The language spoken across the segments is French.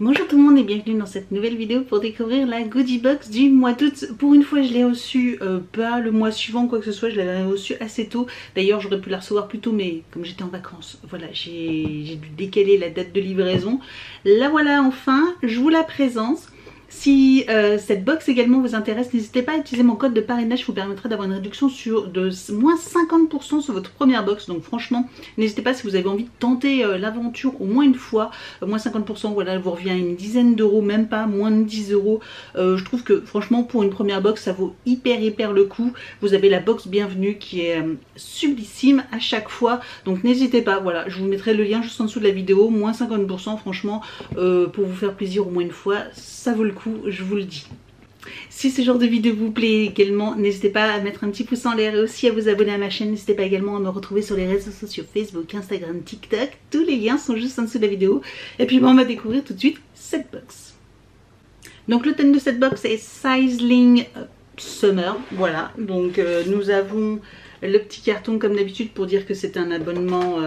Bonjour tout le monde et bienvenue dans cette nouvelle vidéo pour découvrir la goodie box du mois d'août. Pour une fois je l'ai reçue pas le mois suivant quoi que ce soit, je l'avais reçue assez tôt. D'ailleurs j'aurais pu la recevoir plus tôt mais comme j'étais en vacances, voilà, j'ai dû décaler la date de livraison. La voilà enfin, je vous la présente. Si cette box également vous intéresse, n'hésitez pas à utiliser mon code de parrainage, vous permettra d'avoir une réduction de moins 50% sur votre première box. Donc franchement, n'hésitez pas si vous avez envie de tenter l'aventure au moins une fois. Moins 50%, voilà, vous revient à une dizaine d'euros, même pas, moins de 10 euros. Je trouve que franchement pour une première box, ça vaut hyper le coup. Vous avez la box bienvenue qui est sublissime à chaque fois. Donc n'hésitez pas, voilà, je vous mettrai le lien juste en dessous de la vidéo. Moins 50%, franchement, pour vous faire plaisir au moins une fois, ça vaut le coup. Je vous le dis. Si ce genre de vidéo vous plaît également, n'hésitez pas à mettre un petit pouce en l'air et aussi à vous abonner à ma chaîne. N'hésitez pas également à me retrouver sur les réseaux sociaux Facebook, Instagram, TikTok. Tous les liens sont juste en dessous de la vidéo. Et puis on va découvrir tout de suite cette box. Donc le thème de cette box est Sizzling Summer. Voilà, donc nous avons le petit carton comme d'habitude pour dire que c'est un abonnement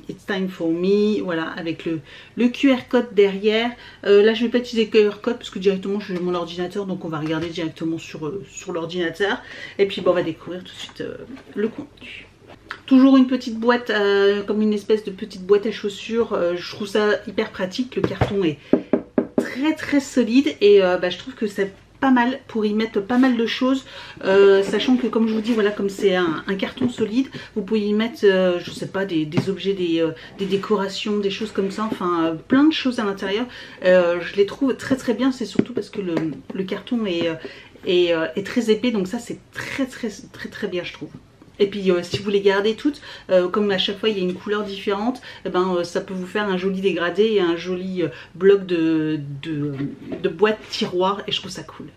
It's Time For Me, voilà, avec le QR code derrière. Là je vais pas utiliser le QR code parce que directement je suis sur mon ordinateur, donc on va regarder directement sur l'ordinateur. Et puis bon, on va découvrir tout de suite le contenu. Toujours une petite boîte, comme une espèce de petite boîte à chaussures. Je trouve ça hyper pratique, le carton est très solide et je trouve que c'est pas mal pour y mettre pas mal de choses, sachant que comme je vous dis, voilà, comme c'est un carton solide, vous pouvez y mettre je sais pas, des objets, des décorations, des choses comme ça, enfin plein de choses à l'intérieur. Je les trouve très bien, c'est surtout parce que le carton est très épais, donc ça c'est très bien je trouve. Et puis si vous les gardez toutes, comme à chaque fois il y a une couleur différente, ça peut vous faire un joli dégradé et un joli bloc de boîte tiroir, et je trouve ça cool.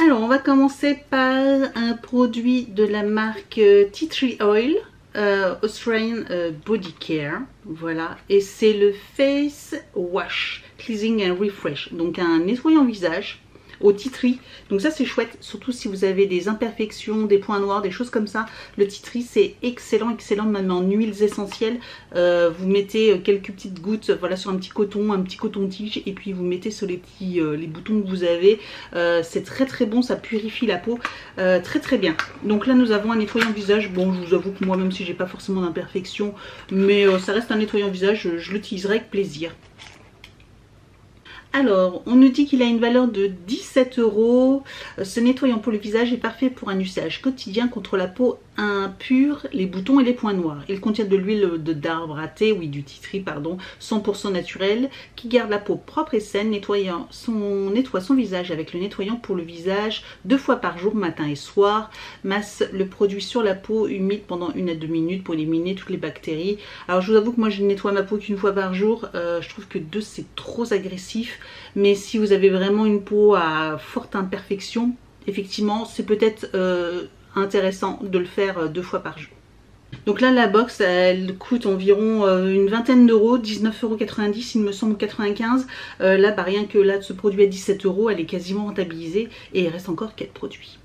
Alors on va commencer par un produit de la marque Tea Tree Oil, Australian Body Care, voilà, et c'est le Face Wash Cleansing and Refresh, donc un nettoyant visage au tea tree. Donc ça c'est chouette, surtout si vous avez des imperfections, des points noirs, des choses comme ça. Le tea tree c'est excellent, même en huiles essentielles. Vous mettez quelques petites gouttes, voilà, sur un petit coton-tige, et puis vous mettez sur les boutons que vous avez. C'est très bon, ça purifie la peau, très bien. Donc là nous avons un nettoyant visage. Bon, je vous avoue que moi, même si j'ai pas forcément d'imperfections, mais ça reste un nettoyant visage, je l'utiliserai avec plaisir. Alors, on nous dit qu'il a une valeur de 17 €. Ce nettoyant pour le visage est parfait pour un usage quotidien contre la peau impure, les boutons et les points noirs. Il contient de l'huile d'arbre à thé, oui, du tea tree, pardon, 100% naturel, qui garde la peau propre et saine. Nettoie son visage avec le nettoyant pour le visage 2 fois par jour, matin et soir. Masse le produit sur la peau humide pendant 1 à 2 minutes pour éliminer toutes les bactéries. Alors, je vous avoue que moi, je ne nettoie ma peau qu'une fois par jour. Je trouve que 2, c'est trop agressif. Mais si vous avez vraiment une peau à forte imperfection, effectivement, c'est peut-être intéressant de le faire 2 fois par jour. Donc là, la box, elle coûte environ une vingtaine d'euros, 19,90 € il me semble, 95. Là, rien que là, ce produit à 17 €, elle est quasiment rentabilisée et il reste encore 4 produits.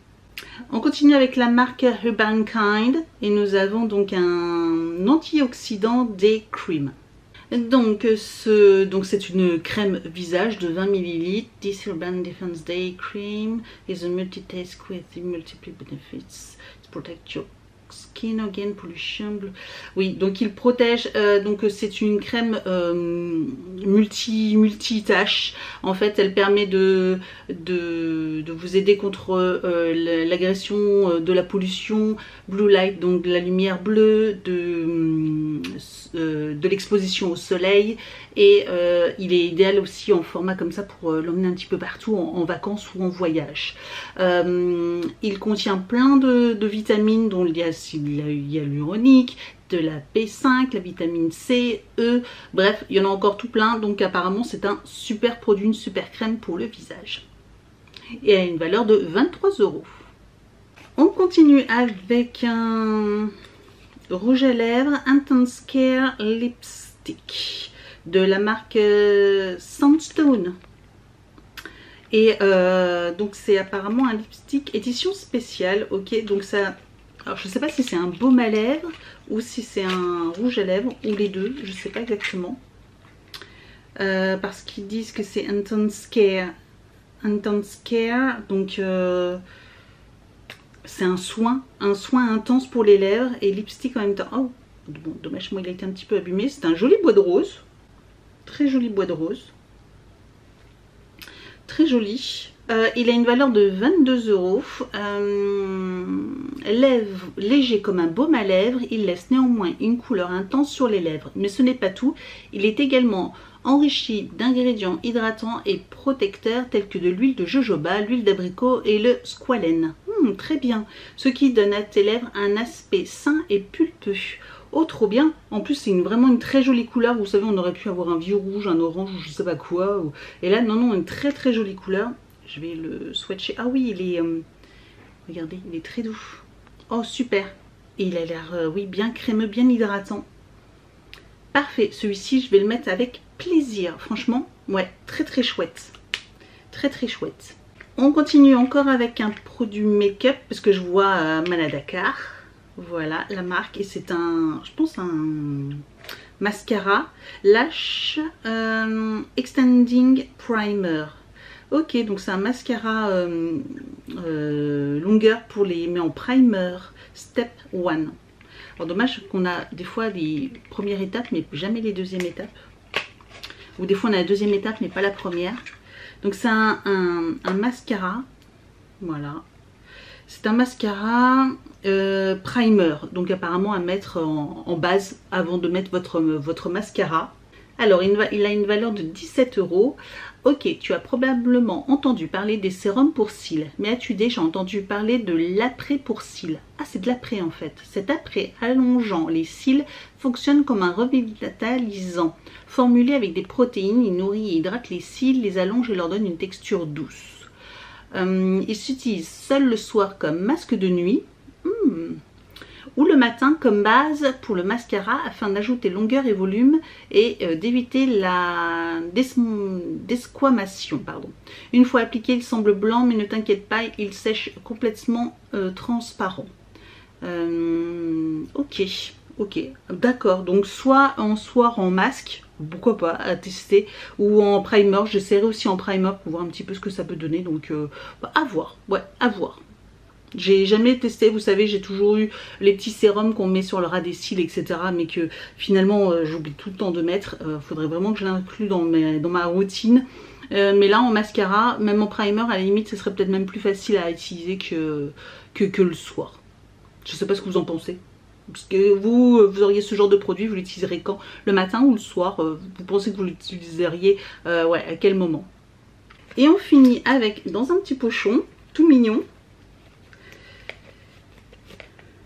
On continue avec la marque Urbankind et nous avons donc un antioxydant Day Cream. Donc c'est une crème visage de 20 ml. This Urban Defense Day Cream is a multi-task with multiple benefits to protect your skin against pollution. Oui, donc il protège, donc c'est une crème multi-tâche. En fait, elle permet de vous aider contre l'agression de la pollution, blue light, donc de la lumière bleue, de l'exposition au soleil, et il est idéal aussi en format comme ça pour l'emmener un petit peu partout en vacances ou en voyage. Il contient plein de vitamines, dont il y a l'hyaluronique, de la B5, la vitamine C, E, bref, il y en a encore tout plein. Donc apparemment c'est un super produit, une super crème pour le visage, et a une valeur de 23 €. On continue avec un rouge à lèvres Intense Care Lipstick de la marque Sandstone. Et donc c'est apparemment un lipstick édition spéciale. Ok, donc ça, alors je sais pas si c'est un baume à lèvres ou si c'est un rouge à lèvres ou les deux, je sais pas exactement. parce qu'ils disent que c'est Intense Care. Intense Care, donc c'est un soin intense pour les lèvres et lipstick en même temps. Oh, bon, dommage, moi il a été un petit peu abîmé. C'est un joli bois de rose, très joli bois de rose, très joli. Il a une valeur de 22 €. Lèvres léger comme un baume à lèvres, il laisse néanmoins une couleur intense sur les lèvres. Mais ce n'est pas tout, il est également enrichi d'ingrédients hydratants et protecteurs tels que de l'huile de jojoba, l'huile d'abricot et le squalène. Très bien, ce qui donne à tes lèvres un aspect sain et pulpeux. Oh, trop bien. En plus, c'est vraiment une très jolie couleur. Vous savez, on aurait pu avoir un vieux rouge, un orange ou je sais pas quoi. Et là, non, une très très jolie couleur. Je vais le swatcher. Ah oui, il est... regardez, il est très doux. Oh, super. Et il a l'air, oui, bien crémeux, bien hydratant. Parfait. Celui-ci, je vais le mettre avec plaisir. Franchement, ouais, très très chouette. Très très chouette. On continue encore avec un produit make-up parce que je vois Manadakar. Voilà la marque et c'est un, je pense un mascara Lash Extending Primer. Ok, donc c'est un mascara longueur pour les, mais en primer step 1. Alors dommage qu'on a des fois les premières étapes mais jamais les deuxièmes étapes. Ou des fois on a la deuxième étape mais pas la première. Donc c'est un mascara, voilà. C'est un mascara primer, donc apparemment à mettre en base avant de mettre votre mascara. Alors il a une valeur de 17 €. Ok, tu as probablement entendu parler des sérums pour cils, mais as-tu déjà entendu parler de l'après pour cils? Ah, c'est de l'après en fait. Cet après allongeant les cils fonctionne comme un revitalisant. Formulé avec des protéines, il nourrit et hydrate les cils, les allonge et leur donne une texture douce. Il s'utilise seul le soir comme masque de nuit ou le matin comme base pour le mascara afin d'ajouter longueur et volume et d'éviter la desquamation. Une fois appliqué, il semble blanc mais ne t'inquiète pas, il sèche complètement transparent. Ok, d'accord, donc soit en masque, pourquoi pas, à tester, ou en primer. J'essaierai aussi en primer pour voir un petit peu ce que ça peut donner, donc à voir, ouais, à voir. J'ai jamais testé, vous savez, j'ai toujours eu les petits sérums qu'on met sur le ras des cils, etc. Mais que finalement, j'oublie tout le temps de mettre. Faudrait vraiment que je l'inclue dans ma routine. Mais là, en mascara, même en primer, à la limite, ce serait peut-être même plus facile à utiliser que le soir. Je sais pas ce que vous en pensez. Parce que vous auriez ce genre de produit, vous l'utiliserez quand? Le matin ou le soir? Vous pensez que vous l'utiliseriez ouais, à quel moment? Et on finit avec, dans un petit pochon, tout mignon.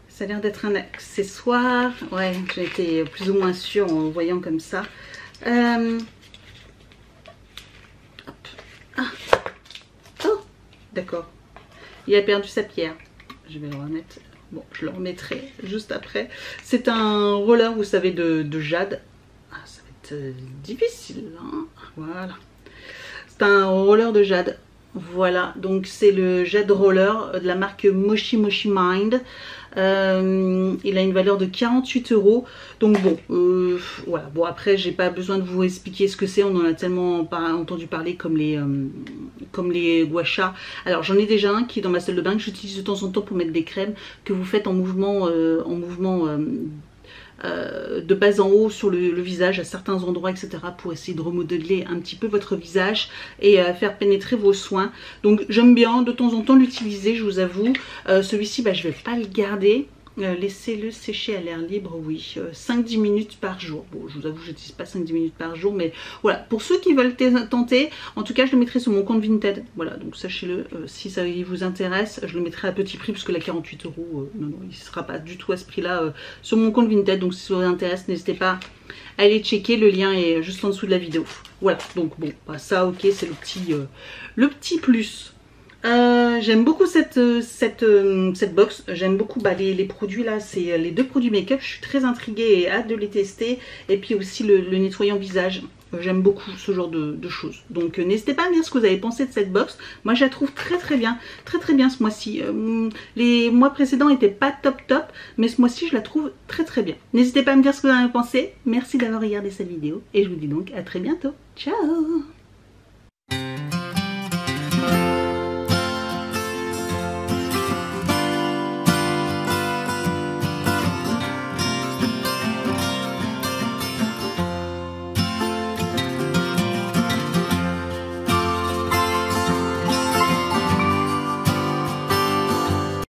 Ça a l'air d'être un accessoire. Ouais, j'ai été plus ou moins sûre en le voyant comme ça. Hop. Ah. Oh, d'accord. Il a perdu sa pierre. Je vais le remettre. Bon, je le remettrai juste après. C'est un roller, vous savez, de jade. Ah, ça va être difficile, hein. Voilà. C'est un roller de jade. Voilà, donc c'est le jade roller de la marque Moshi Moshi Mind. Il a une valeur de 48 €. Donc bon, voilà. Bon, après, j'ai pas besoin de vous expliquer ce que c'est. On en a tellement entendu parler comme les gua sha. Alors j'en ai déjà un qui est dans ma salle de bain que j'utilise de temps en temps pour mettre des crèmes que vous faites en mouvement de bas en haut sur le visage à certains endroits, etc. pour essayer de remodeler un petit peu votre visage et faire pénétrer vos soins. Donc j'aime bien de temps en temps l'utiliser, je vous avoue. Celui-ci, bah, je vais pas le garder. Laissez-le sécher à l'air libre, oui. 5-10 minutes par jour. Bon, je vous avoue, je n'utilise pas 5-10 minutes par jour, mais voilà. Pour ceux qui veulent tenter, en tout cas, je le mettrai sur mon compte Vinted. Voilà, donc sachez-le, si ça vous intéresse, je le mettrai à petit prix, parce que la 48 €, non, il ne sera pas du tout à ce prix-là sur mon compte Vinted. Donc si ça vous intéresse, n'hésitez pas à aller checker. Le lien est juste en dessous de la vidéo. Voilà, donc bon, bah, ça, ok, c'est le petit plus. J'aime beaucoup cette box. J'aime beaucoup les produits là, c'est les deux produits make-up. Je suis très intriguée et hâte de les tester. Et puis aussi le nettoyant visage. J'aime beaucoup ce genre de choses. Donc n'hésitez pas à me dire ce que vous avez pensé de cette box. Moi je la trouve très bien. Très bien ce mois-ci. Les mois précédents n'étaient pas top. Mais ce mois-ci je la trouve très bien. N'hésitez pas à me dire ce que vous en avez pensé. Merci d'avoir regardé cette vidéo. Et je vous dis donc à très bientôt. Ciao.